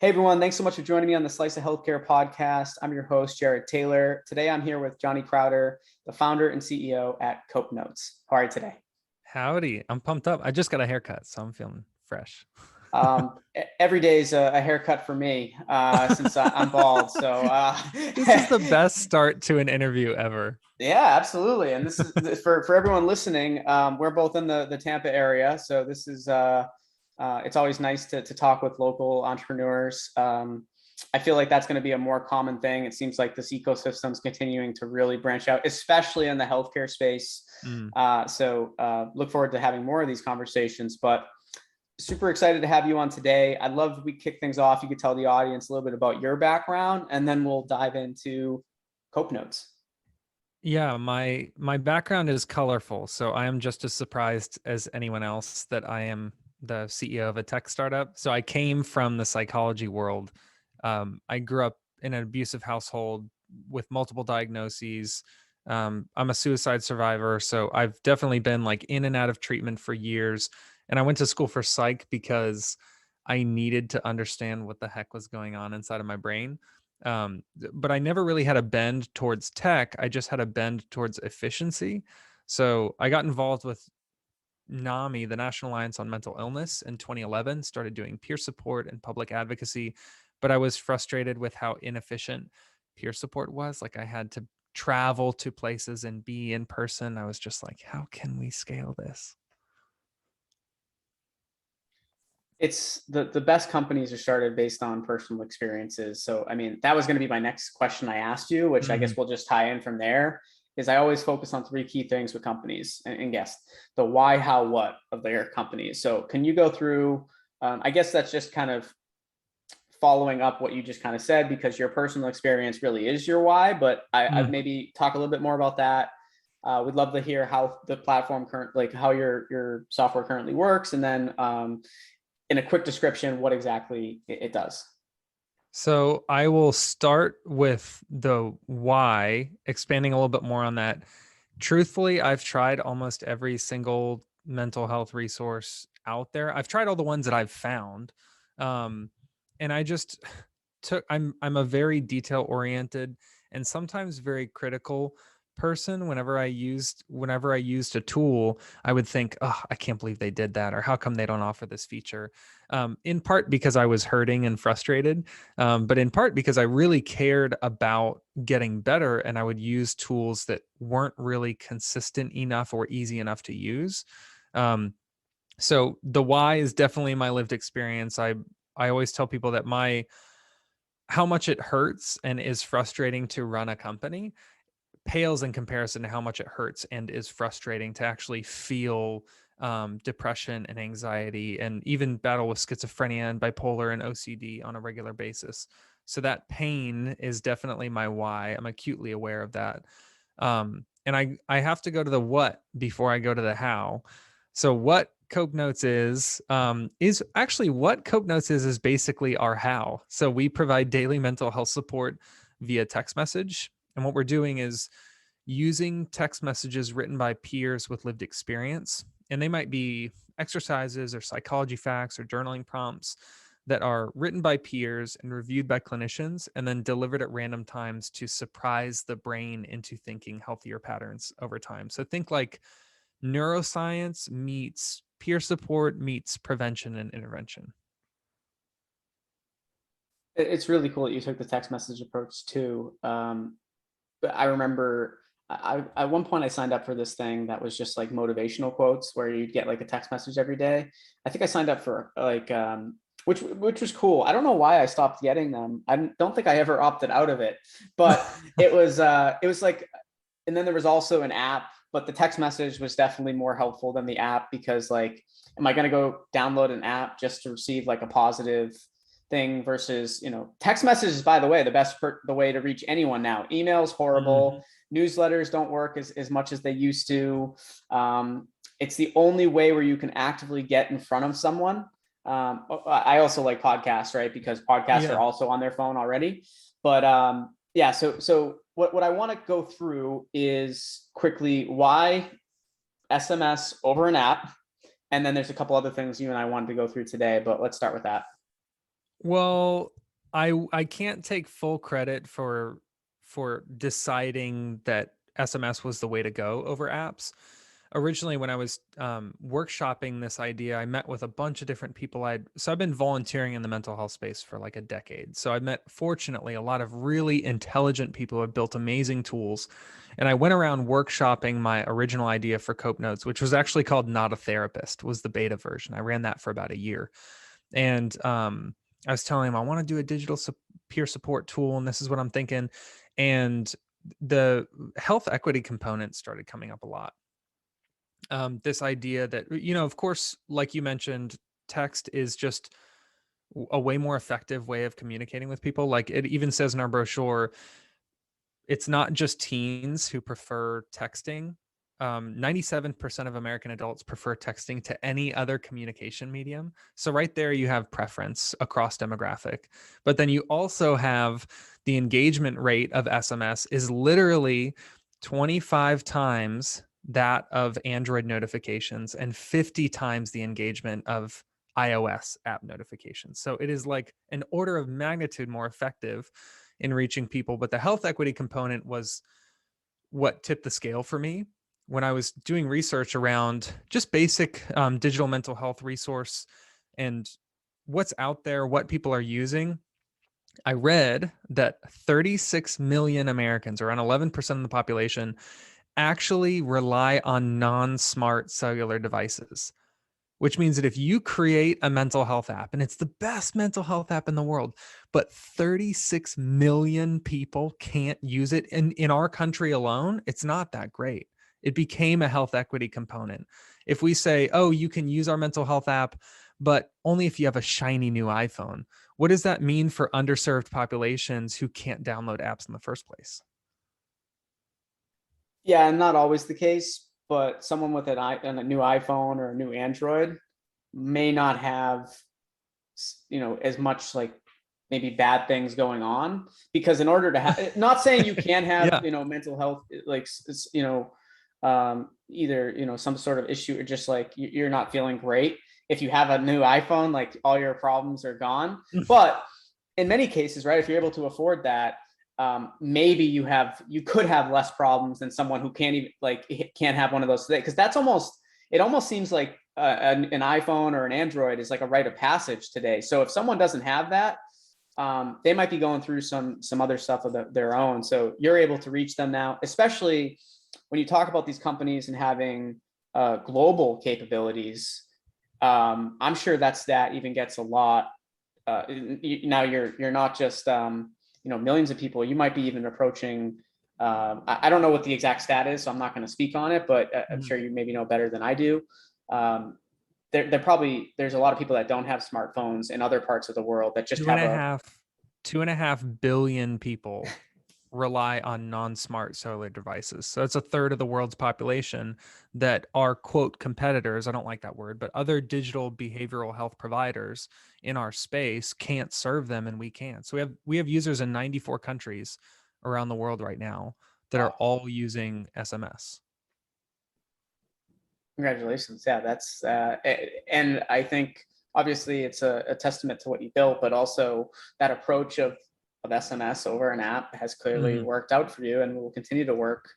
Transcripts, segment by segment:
Hey everyone, thanks so much for joining me on the Slice of Healthcare podcast. I'm your host, Jared Taylor. Today I'm here with Johnny Crowder, the founder and CEO at Cope Notes. How are you today? Howdy. I'm pumped up. I just got a haircut, so I'm feeling fresh. Every day is a haircut for me since I'm bald. This is the best start to an interview ever. Yeah, absolutely. And this is for everyone listening. We're both in the Tampa area, so this is it's always nice to talk with local entrepreneurs. I feel like that's going to be a more common thing. It seems like this ecosystem is continuing to really branch out, especially in the healthcare space. Mm. Look forward to having more of these conversations. But super excited to have you on today. I'd love if we kick things off. You could tell the audience a little bit about your background, and then we'll dive into Cope Notes. Yeah, my background is colorful, so I am just as surprised as anyone else that I am the CEO of a tech startup. So I came from the psychology world. I grew up in an abusive household with multiple diagnoses. I'm a suicide survivor, so I've definitely been like in and out of treatment for years. And I went to school for psych because I needed to understand what the heck was going on inside of my brain. But I never really had a bend towards tech. I just had a bend towards efficiency. So I got involved with NAMI, the National Alliance on Mental Illness, in 2011, started doing peer support and public advocacy. But I was frustrated with how inefficient peer support was. Like I had to travel to places and be in person. I was just like, how can we scale this? It's the best companies are started based on personal experiences. So, I mean, that was going to be my next question I asked you, which I Mhm. guess we'll just tie in from there. Is I always focus on three key things with companies and guests: the why, how, what of their companies. So, can you go through? I guess that's just kind of following up what you just kind of said, because your personal experience really is your why. But I'd Mm. maybe talk a little bit more about that. We'd love to hear how the platform like how your software currently works, and then in a quick description what exactly it does. So I will start with the why, expanding a little bit more on that. Truthfully, I've tried almost every single mental health resource out there. I've tried all the ones that I've found. Um, and I just I'm a very detail oriented and sometimes very critical person. Whenever I used a tool, I would think, oh, I can't believe they did that, or how come they don't offer this feature? In part because I was hurting and frustrated, but in part because I really cared about getting better, and I would use tools that weren't really consistent enough or easy enough to use. Um, so the why is definitely my lived experience. I always tell people that my how much it hurts and is frustrating to run a company pales in comparison to how much it hurts and is frustrating to actually feel depression and anxiety and even battle with schizophrenia and bipolar and OCD on a regular basis. So that pain is definitely my why. I'm acutely aware of that. And I have to go to the what before I go to the how. So what Cope Notes is actually what Cope Notes is basically our how. So we provide daily mental health support via text message. And what we're doing is using text messages written by peers with lived experience. And they might be exercises or psychology facts or journaling prompts that are written by peers and reviewed by clinicians and then delivered at random times to surprise the brain into thinking healthier patterns over time. So think like neuroscience meets peer support meets prevention and intervention. It's really cool that you took the text message approach too. But I remember at one point I signed up for this thing that was just like motivational quotes where you'd get like a text message every day. I think I signed up for like which was cool. I don't know why I stopped getting them. I don't think I ever opted out of it, but it was like, and then there was also an app, but the text message was definitely more helpful than the app, because like, am I going to go download an app just to receive like a positive thing versus, text messages, by the way, the way to reach anyone now. Emails horrible, Mhm. newsletters don't work as much as they used to. It's the only way where you can actively get in front of someone. I also like podcasts, right? Because podcasts are Yeah. also on their phone already. But yeah, so what I want to go through is quickly why SMS over an app, and then there's a couple other things you and I wanted to go through today, but let's start with that. Well, I can't take full credit for deciding that SMS was the way to go over apps. Originally, when I was workshopping this idea, I met with a bunch of different people. I've been volunteering in the mental health space for like a decade. So I met, fortunately, a lot of really intelligent people who have built amazing tools. And I went around workshopping my original idea for Cope Notes, which was actually called Not a Therapist, was the beta version. I ran that for about a year. And I was telling him I want to do a digital peer support tool, and this is what I'm thinking. And the health equity component started coming up a lot. This idea that, of course, like you mentioned, text is just a way more effective way of communicating with people. Like it even says in our brochure, it's not just teens who prefer texting. 97% of American adults prefer texting to any other communication medium. So right there, you have preference across demographic. But then you also have the engagement rate of SMS is literally 25 times that of Android notifications and 50 times the engagement of iOS app notifications. So it is like an order of magnitude more effective in reaching people. But the health equity component was what tipped the scale for me when I was doing research around just basic digital mental health resource and what's out there, what people are using. I read that 36 million Americans, around 11% of the population, actually rely on non smart cellular devices, which means that if you create a mental health app and it's the best mental health app in the world, but 36 million people can't use it in our country alone, it's not that great. It became a health equity component. If we say, oh, you can use our mental health app, but only if you have a shiny new iPhone, what does that mean for underserved populations who can't download apps in the first place? Yeah, not always the case, but someone with and a new iPhone or a new Android may not have, as much like maybe bad things going on, because in order to have, not saying you can't have, Yeah. mental health, like, either, some sort of issue, or just like you're not feeling great. If you have a new iPhone, like all your problems are gone. But in many cases, right, if you're able to afford that, maybe you could have less problems than someone who can't even, like, can't have one of those today, because it almost seems like an iPhone or an Android is like a rite of passage today. So if someone doesn't have that, they might be going through some other stuff of their own. So you're able to reach them now, especially when you talk about these companies and having global capabilities. I'm sure that even gets a lot. Now you're not just millions of people. You might be even approaching. I don't know what the exact stat is, so I'm not going to speak on it. But I'm sure you maybe know better than I do. Um, there's a lot of people that don't have smartphones in other parts of the world that just Two and have a a. half, 2.5 billion people rely on non-smart cellular devices. So it's a third of the world's population that are quote competitors. I don't like that word, but other digital behavioral health providers in our space can't serve them and we can. So we have users in 94 countries around the world right now that are Wow. all using SMS. Congratulations. Yeah, that's and I think obviously it's a testament to what you built, but also that approach of SMS over an app has clearly Mhm. worked out for you and will continue to work.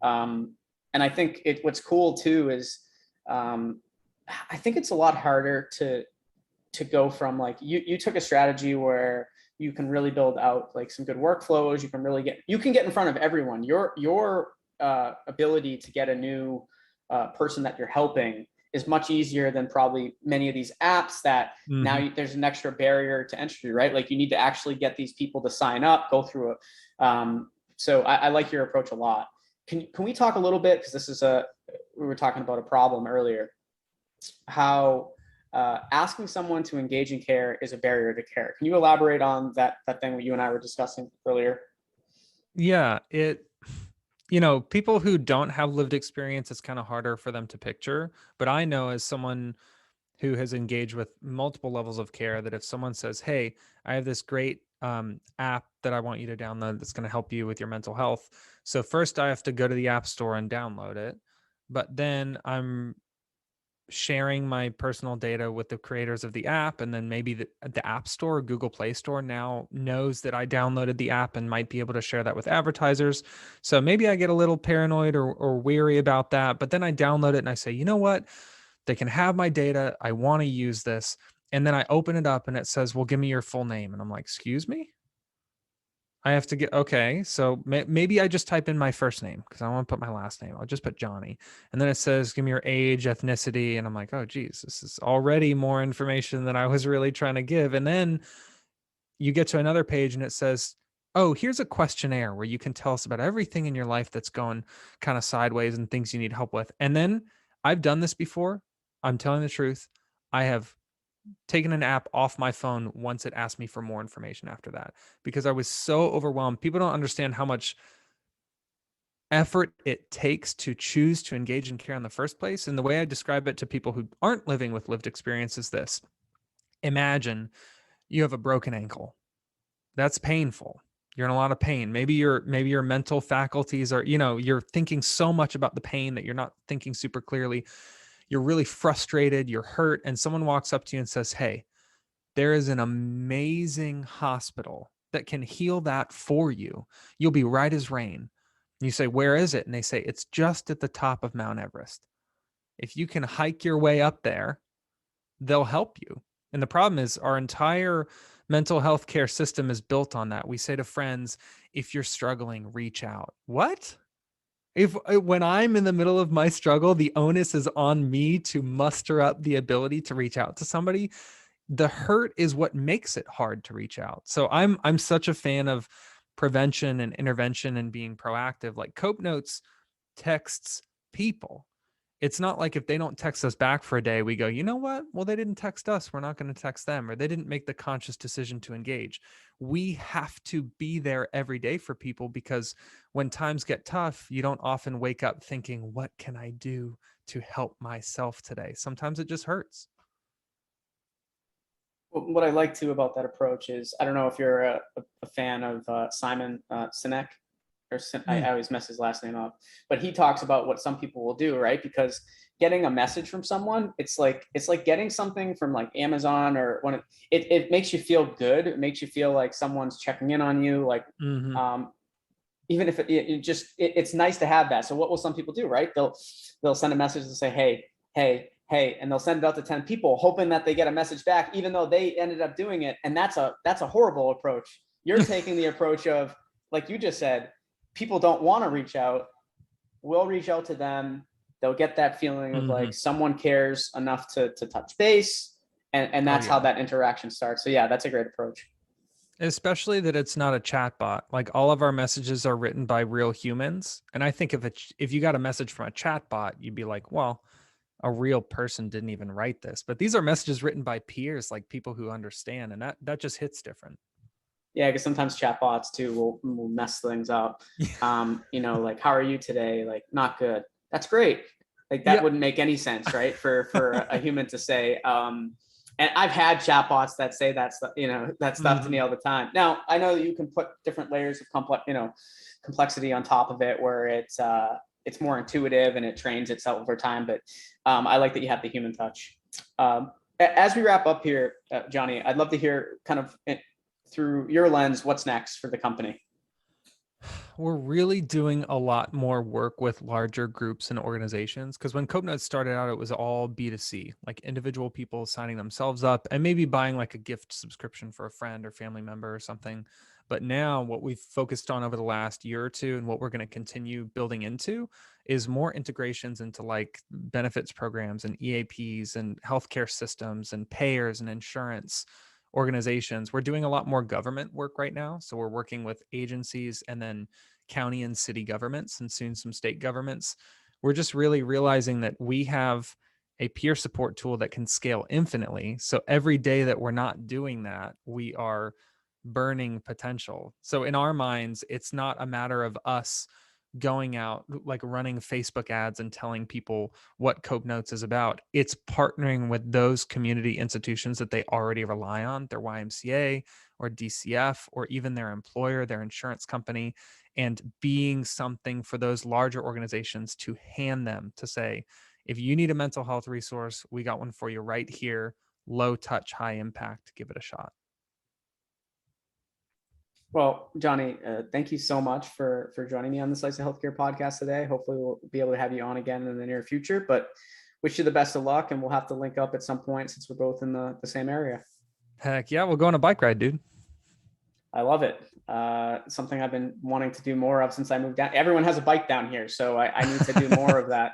And I think what's cool too is, um, I think it's a lot harder to go from, like, you took a strategy where you can really build out like some good workflows. You can get in front of everyone. Your ability to get a new person that you're helping is much easier than probably many of these apps that now Mhm. there's an extra barrier to entry, right? Like you need to actually get these people to sign up, go through a. So I like your approach a lot. Can we talk a little bit, because we were talking about a problem earlier, how asking someone to engage in care is a barrier to care. Can you elaborate on that thing that you and I were discussing earlier? Yeah, people who don't have lived experience, it's kind of harder for them to picture. But I know as someone who has engaged with multiple levels of care that if someone says, hey, I have this great app that I want you to download that's going to help you with your mental health. So first I have to go to the app store and download it. But then sharing my personal data with the creators of the app, and then maybe the App Store, Google Play Store now knows that I downloaded the app and might be able to share that with advertisers. So maybe I get a little paranoid or weary about that, but then I download it and I say, you know what? They can have my data. I want to use this. And then I open it up and it says, well, give me your full name. And I'm like, excuse me? I have to get, okay. So maybe I just type in my first name because I want to put my last name. I'll just put Johnny. And then it says, give me your age, ethnicity. And I'm like, oh, geez, this is already more information than I was really trying to give. And then you get to another page and it says, oh, here's a questionnaire where you can tell us about everything in your life that's going kind of sideways and things you need help with. And then I've done this before. I'm telling the truth. I have taken an app off my phone once it asked me for more information after that because I was so overwhelmed. People don't understand how much effort it takes to choose to engage in care in the first place. And the way I describe it to people who aren't living with lived experience is this: imagine you have a broken ankle. That's painful. You're in a lot of pain. Maybe your mental faculties are, you're thinking so much about the pain that you're not thinking super clearly. You're really frustrated, you're hurt, and someone walks up to you and says, hey, there is an amazing hospital that can heal that for you. You'll be right as rain. You say, where is it? And they say, it's just at the top of Mount Everest. If you can hike your way up there, they'll help you. And the problem is our entire mental health care system is built on that. We say to friends, if you're struggling, reach out. What? If when I'm in the middle of my struggle, the onus is on me to muster up the ability to reach out to somebody. The hurt is what makes it hard to reach out. So I'm such a fan of prevention and intervention and being proactive. Like Cope Notes texts people. It's not like if they don't text us back for a day, we go, you know what? Well, they didn't text us. We're not going to text them, or they didn't make the conscious decision to engage. We have to be there every day for people because when times get tough, you don't often wake up thinking, what can I do to help myself today? Sometimes it just hurts. What I like too about that approach is, I don't know if you're a fan of Simon Sinek, I Mm, always mess his last name up, but he talks about what some people will do, right? Because getting a message from someone, it's like getting something from like Amazon, or when it makes you feel good. It makes you feel like someone's checking in on you, like mhm. um, even if it's nice to have that. So what will some people do, right? They'll send a message and say, hey, and they'll send it out to 10 people hoping that they get a message back, even though they ended up doing it. And that's a horrible approach. You're taking the approach of, like you just said, people don't want to reach out. We'll reach out to them. They'll get that feeling of like Mhm. someone cares enough to touch base. And Oh that's how yeah. that interaction starts. So yeah, that's a great approach. Especially that it's not a chat bot. Like all of our messages are written by real humans. And I think if you got a message from a chat bot, you'd be like, well, a real person didn't even write this. But these are messages written by peers, like people who understand, and that just hits different. Yeah, because sometimes chatbots too will mess things up. Like, how are you today? Like, not good. That's great. Like that Yeah. wouldn't make any sense, right? For a human to say. And I've had chatbots that say that stuff to me Mhm. all the time. Now I know that you can put different layers of complexity on top of it, where it's more intuitive and it trains itself over time. But I like that you have the human touch. As we wrap up here, Johnny, I'd love to hear kind of through your lens, what's next for the company? We're really doing a lot more work with larger groups and organizations because when CopeNotes started out, it was all B2C, like individual people signing themselves up and maybe buying like a gift subscription for a friend or family member or something. But now, what we've focused on over the last year or two and what we're going to continue building into is more integrations into like benefits programs and EAPs and healthcare systems and payers and insurance organizations. We're doing a lot more government work right now. So we're working with agencies and then county and city governments and soon some state governments. We're just really realizing that we have a peer support tool that can scale infinitely. So every day that we're not doing that, we are burning potential. So in our minds, it's not a matter of us going out like running Facebook ads and telling people what Cope Notes is about. It's partnering with those community institutions that they already rely on, their YMCA or DCF, or even their employer, their insurance company, and being something for those larger organizations to hand them to say, If you need a mental health resource, we got one for you right here. Low touch, high impact. Give it a shot. Well, Johnny, thank you so much for joining me on the Slice of Healthcare podcast today. Hopefully, we'll be able to have you on again in the near future. But wish you the best of luck, and we'll have to link up at some point since we're both in the same area. Heck yeah, we'll go on a bike ride, dude. I love it. Something I've been wanting to do more of since I moved down. Everyone has a bike down here, so I need to do more of that.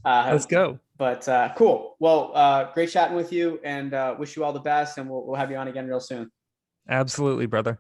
Let's go. But cool. Well, great chatting with you, and wish you all the best, and we'll have you on again real soon. Absolutely, brother.